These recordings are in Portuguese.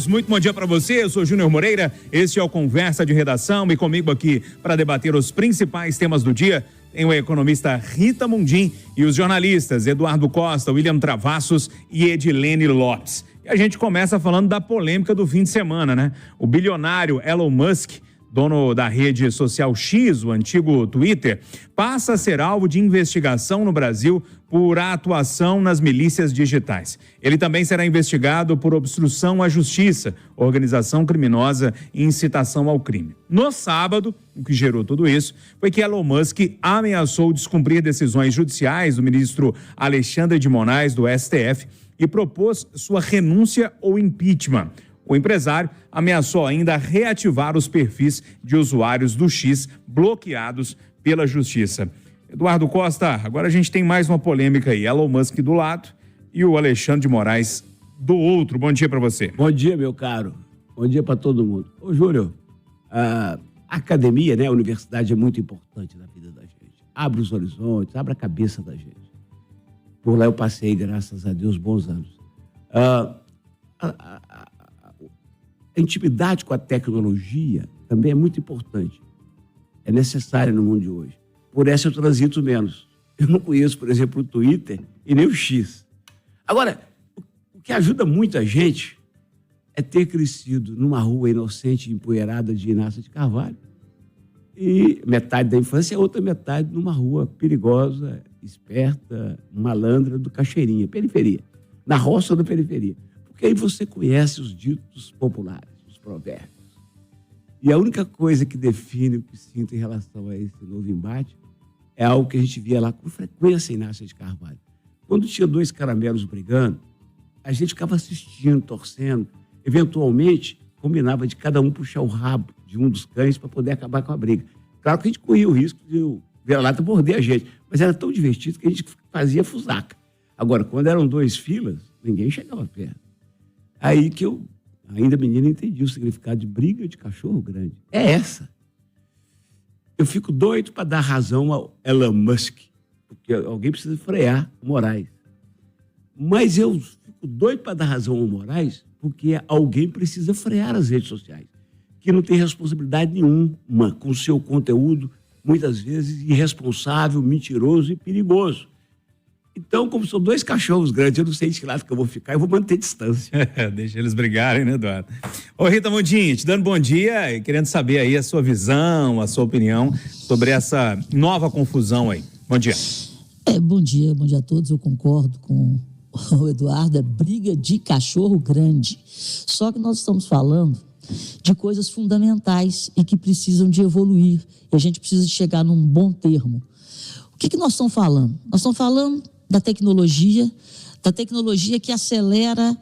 Muito bom dia para você, eu sou Júnior Moreira, este é o Conversa de Redação e comigo aqui para debater os principais temas do dia tem o economista Rita Mundim e os jornalistas Eduardo Costa, William Travassos e Edilene Lopes. E a gente começa falando da polêmica do fim de semana, né? O bilionário Elon Musk, dono da rede social X, o antigo Twitter, passa a ser alvo de investigação no Brasil por atuação nas milícias digitais. Ele também será investigado por obstrução à justiça, organização criminosa e incitação ao crime. No sábado, o que gerou tudo isso foi que Elon Musk ameaçou descumprir decisões judiciais do ministro Alexandre de Moraes, do STF, e propôs sua renúncia ou impeachment. O empresário ameaçou ainda reativar os perfis de usuários do X bloqueados pela justiça. Eduardo Costa, agora a gente tem mais uma polêmica aí. Elon Musk do lado e o Alexandre de Moraes do outro. Bom dia para você. Bom dia, meu caro. Bom dia para todo mundo. Ô, Júlio, a academia, né, a universidade é muito importante na vida da gente. Abre os horizontes, abre a cabeça da gente. Por lá eu passei, graças a Deus, bons anos. A intimidade com a tecnologia também é muito importante. É necessária no mundo de hoje. Por essa eu transito menos. Eu não conheço, por exemplo, o Twitter e nem o X. Agora, o que ajuda muito a gente é ter crescido numa rua inocente e empoeirada de Inácio de Carvalho. E metade da infância é outra metade numa rua perigosa, esperta, malandra do Cachoeirinha, periferia. Na roça da periferia. Porque aí você conhece os ditos populares, os provérbios. E a única coisa que define o que sinto em relação a esse novo embate é algo que a gente via lá com frequência em Inácio de Carvalho. Quando tinha dois caramelos brigando, a gente ficava assistindo, torcendo. Eventualmente, combinava de cada um puxar o rabo de um dos cães para poder acabar com a briga. Claro que a gente corria o risco de o vira-lata morder a gente, mas era tão divertido que a gente fazia fusaca. Agora, quando eram dois filas, ninguém chegava perto. Aí que eu, ainda menina, entendi o significado de briga de cachorro grande. É essa. Eu fico doido para dar razão ao Elon Musk, porque alguém precisa frear o Moraes. Mas eu fico doido para dar razão ao Moraes, porque alguém precisa frear as redes sociais, que não tem responsabilidade nenhuma com o seu conteúdo, muitas vezes irresponsável, mentiroso e perigoso. Então, como são dois cachorros grandes, eu não sei de que lado que eu vou ficar, eu vou manter distância. Deixa eles brigarem, né, Eduardo? Ô, Rita Mundim, te dando bom dia e querendo saber aí a sua visão, a sua opinião sobre essa nova confusão aí. Bom dia. Bom dia a todos, eu concordo com o Eduardo, é briga de cachorro grande. Só que nós estamos falando de coisas fundamentais e que precisam de evoluir, e a gente precisa de chegar num bom termo. O que nós estamos falando? Nós estamos falando da tecnologia que acelera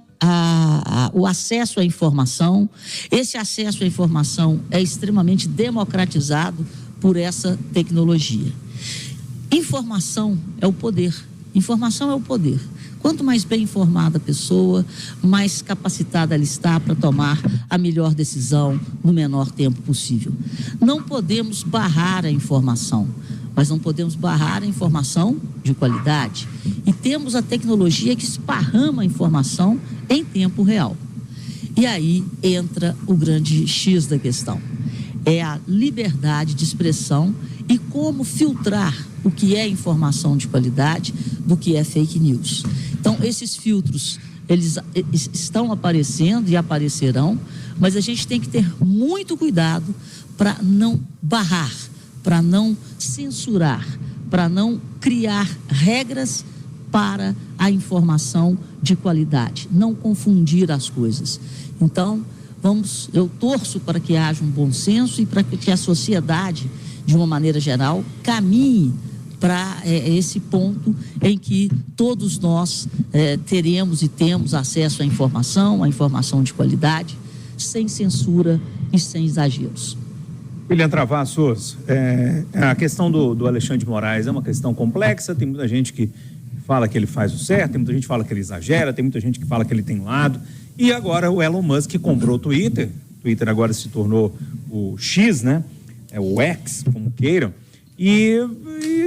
o acesso à informação. Esse acesso à informação é extremamente democratizado por essa tecnologia. Informação é o poder. Informação é o poder. Quanto mais bem informada a pessoa, mais capacitada ela está para tomar a melhor decisão no menor tempo possível. Não podemos barrar a informação, mas não podemos barrar a informação de qualidade. E temos a tecnologia que esparrama a informação em tempo real. E aí entra o grande X da questão. É a liberdade de expressão e como filtrar o que é informação de qualidade do que é fake news. Então, esses filtros, eles estão aparecendo e aparecerão, mas a gente tem que ter muito cuidado para não barrar, para não censurar, para não criar regras para a informação de qualidade, não confundir as coisas. Então, eu torço para que haja um bom senso e para que a sociedade, de uma maneira geral, caminhe para esse ponto em que todos nós teremos e temos acesso à informação de qualidade, sem censura e sem exageros. William Travassos, a questão do Alexandre de Moraes é uma questão complexa, tem muita gente que fala que ele faz o certo, tem muita gente que fala que ele exagera, tem muita gente que fala que ele tem lado, e agora o Elon Musk comprou o Twitter agora se tornou o X, né? É o X, como queiram, e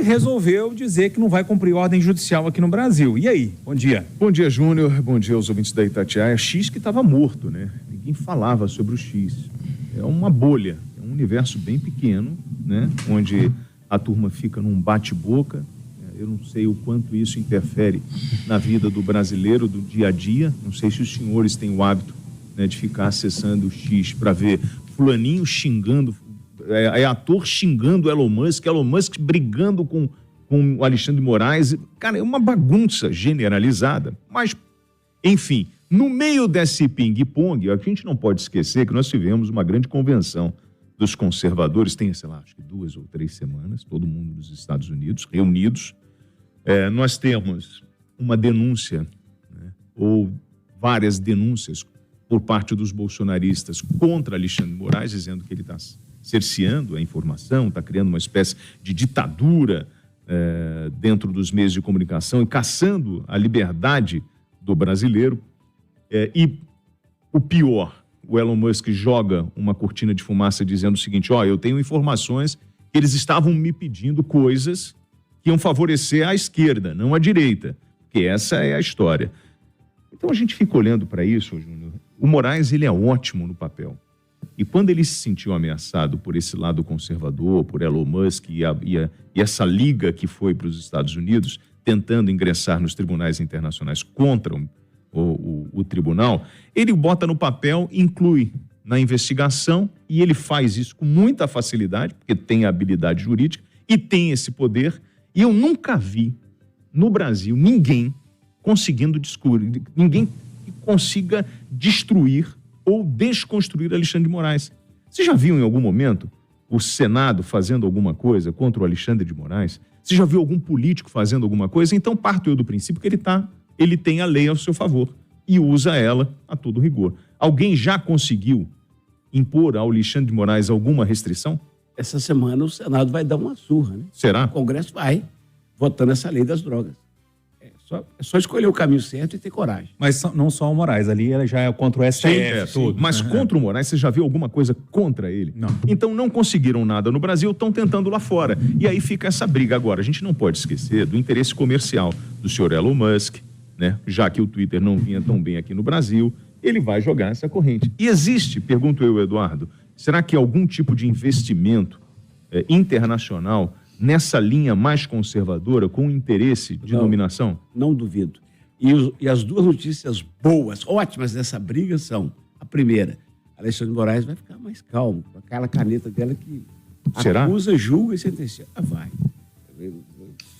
resolveu dizer que não vai cumprir ordem judicial aqui no Brasil. E aí? Bom dia. Bom dia, Júnior. Bom dia aos ouvintes da Itatiaia. X que estava morto, né? Ninguém falava sobre o X. É uma bolha, é um universo bem pequeno, né? Onde a turma fica num bate-boca. Eu não sei o quanto isso interfere na vida do brasileiro, do dia a dia. Não sei se os senhores têm o hábito, né, de ficar acessando o X para ver fulaninho xingando, ator xingando Elon Musk brigando com o Alexandre de Moraes. Cara, é uma bagunça generalizada. Mas, enfim, no meio desse ping-pong, a gente não pode esquecer que nós tivemos uma grande convenção dos conservadores, tem, sei lá, acho que 2 ou 3 semanas, todo mundo dos Estados Unidos reunidos. Nós temos uma denúncia, né, ou várias denúncias por parte dos bolsonaristas contra Alexandre de Moraes, dizendo que ele está cerceando a informação, está criando uma espécie de ditadura dentro dos meios de comunicação e caçando a liberdade do brasileiro. E o pior, o Elon Musk joga uma cortina de fumaça dizendo o seguinte: eu tenho informações que eles estavam me pedindo coisas que iam favorecer a esquerda, não a direita, porque essa é a história. Então a gente fica olhando para isso, Júnior. O Moraes, ele é ótimo no papel. E quando ele se sentiu ameaçado por esse lado conservador, por Elon Musk e essa liga que foi para os Estados Unidos, tentando ingressar nos tribunais internacionais contra o tribunal, ele bota no papel, inclui na investigação, e ele faz isso com muita facilidade, porque tem a habilidade jurídica e tem esse poder. E eu nunca vi no Brasil ninguém conseguindo descobrir, ninguém que consiga destruir ou desconstruir Alexandre de Moraes. Você já viu em algum momento o Senado fazendo alguma coisa contra o Alexandre de Moraes? Você já viu algum político fazendo alguma coisa? Então parto eu do princípio que ele tem a lei ao seu favor e usa ela a todo rigor. Alguém já conseguiu impor ao Alexandre de Moraes alguma restrição? Essa semana o Senado vai dar uma surra, né? Será? O Congresso vai votando essa lei das drogas. É só escolher o caminho certo e ter coragem. Mas não só o Moraes, ali ela já é contra o STF. Tudo. Mas contra o Moraes, você já viu alguma coisa contra ele? Não. Então não conseguiram nada no Brasil, estão tentando lá fora. E aí fica essa briga agora. A gente não pode esquecer do interesse comercial do senhor Elon Musk, né? Já que o Twitter não vinha tão bem aqui no Brasil, ele vai jogar essa corrente. E existe, pergunto eu, Eduardo, será que algum tipo de investimento internacional nessa linha mais conservadora, com interesse de dominação? Não duvido. E as duas notícias boas, ótimas dessa briga são: a primeira, Alexandre de Moraes vai ficar mais calmo, com aquela caneta dela que Será? Acusa, julga e sentencia. Vai.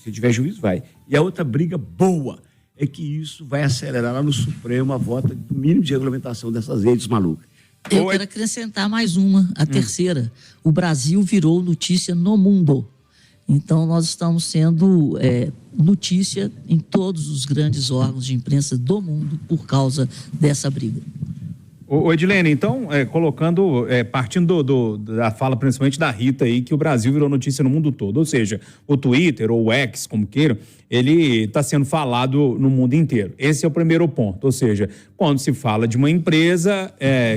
Se tiver juízo, vai. E a outra briga boa é que isso vai acelerar lá no Supremo a volta do mínimo de regulamentação dessas redes malucas. Eu quero acrescentar mais uma, a terceira. O Brasil virou notícia no mundo. Então, nós estamos sendo notícia em todos os grandes órgãos de imprensa do mundo por causa dessa briga. Ô Edilene, então, partindo da fala principalmente da Rita aí, que o Brasil virou notícia no mundo todo, ou seja, o Twitter ou o X, como queiram, ele está sendo falado no mundo inteiro. Esse é o primeiro ponto, ou seja, quando se fala de uma empresa,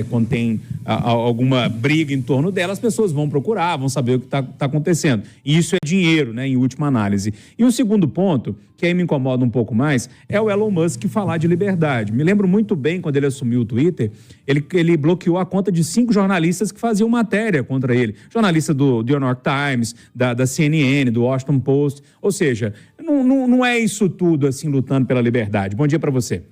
quando tem alguma briga em torno dela, as pessoas vão procurar, vão saber o que está acontecendo. E isso é dinheiro, né, em última análise. E o segundo ponto, que aí me incomoda um pouco mais, é o Elon Musk falar de liberdade. Me lembro muito bem, quando ele assumiu o Twitter, ele bloqueou a conta de 5 jornalistas que faziam matéria contra ele. Jornalista do New York Times, da CNN, do Washington Post. Ou seja, não é isso tudo assim lutando pela liberdade. Bom dia para você.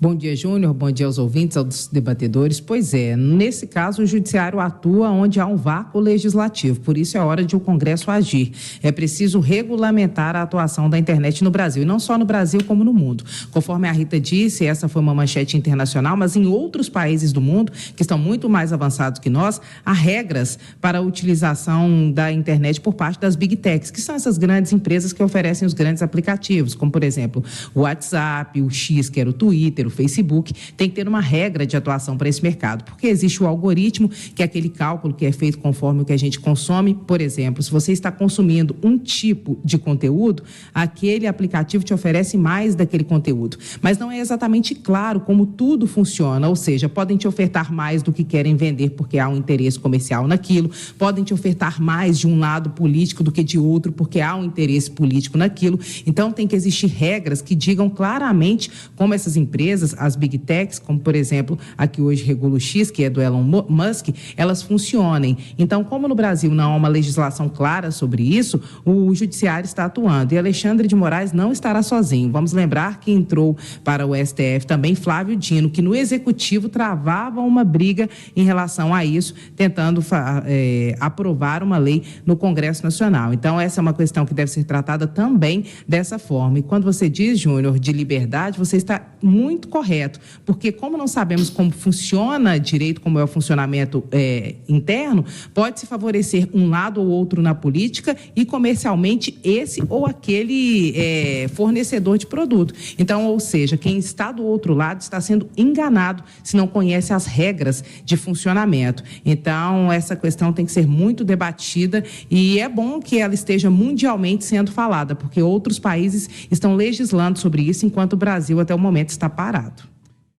Bom dia, Júnior. Bom dia aos ouvintes, aos debatedores. Pois é, nesse caso, o Judiciário atua onde há um vácuo legislativo. Por isso é hora de o Congresso agir. É preciso regulamentar a atuação da internet no Brasil. E não só no Brasil, como no mundo. Conforme a Rita disse, essa foi uma manchete internacional, mas em outros países do mundo, que estão muito mais avançados que nós, há regras para a utilização da internet por parte das Big Techs, que são essas grandes empresas que oferecem os grandes aplicativos, como, por exemplo, o WhatsApp, o X, que era o Twitter, o Facebook, tem que ter uma regra de atuação para esse mercado, porque existe o algoritmo, que é aquele cálculo que é feito conforme o que a gente consome. Por exemplo, se você está consumindo um tipo de conteúdo, aquele aplicativo te oferece mais daquele conteúdo. Mas não é exatamente claro como tudo funciona, ou seja, podem te ofertar mais do que querem vender porque há um interesse comercial naquilo, podem te ofertar mais de um lado político do que de outro porque há um interesse político naquilo. Então, tem que existir regras que digam claramente como essas empresas, as Big Techs, como, por exemplo, a que hoje regula o X, que é do Elon Musk, elas funcionem. Então, como no Brasil não há uma legislação clara sobre isso, o Judiciário está atuando. E Alexandre de Moraes não estará sozinho. Vamos lembrar que entrou para o STF também Flávio Dino, que no Executivo travava uma briga em relação a isso, tentando aprovar uma lei no Congresso Nacional. Então, essa é uma questão que deve ser tratada também dessa forma. E quando você diz, Júnior, de liberdade, você está muito correto, porque como não sabemos como funciona direito, como é o funcionamento interno, pode-se favorecer um lado ou outro na política e comercialmente esse ou aquele fornecedor de produto. Então, ou seja, quem está do outro lado está sendo enganado se não conhece as regras de funcionamento. Então, essa questão tem que ser muito debatida e é bom que ela esteja mundialmente sendo falada, porque outros países estão legislando sobre isso, enquanto o Brasil, até o momento, está parado.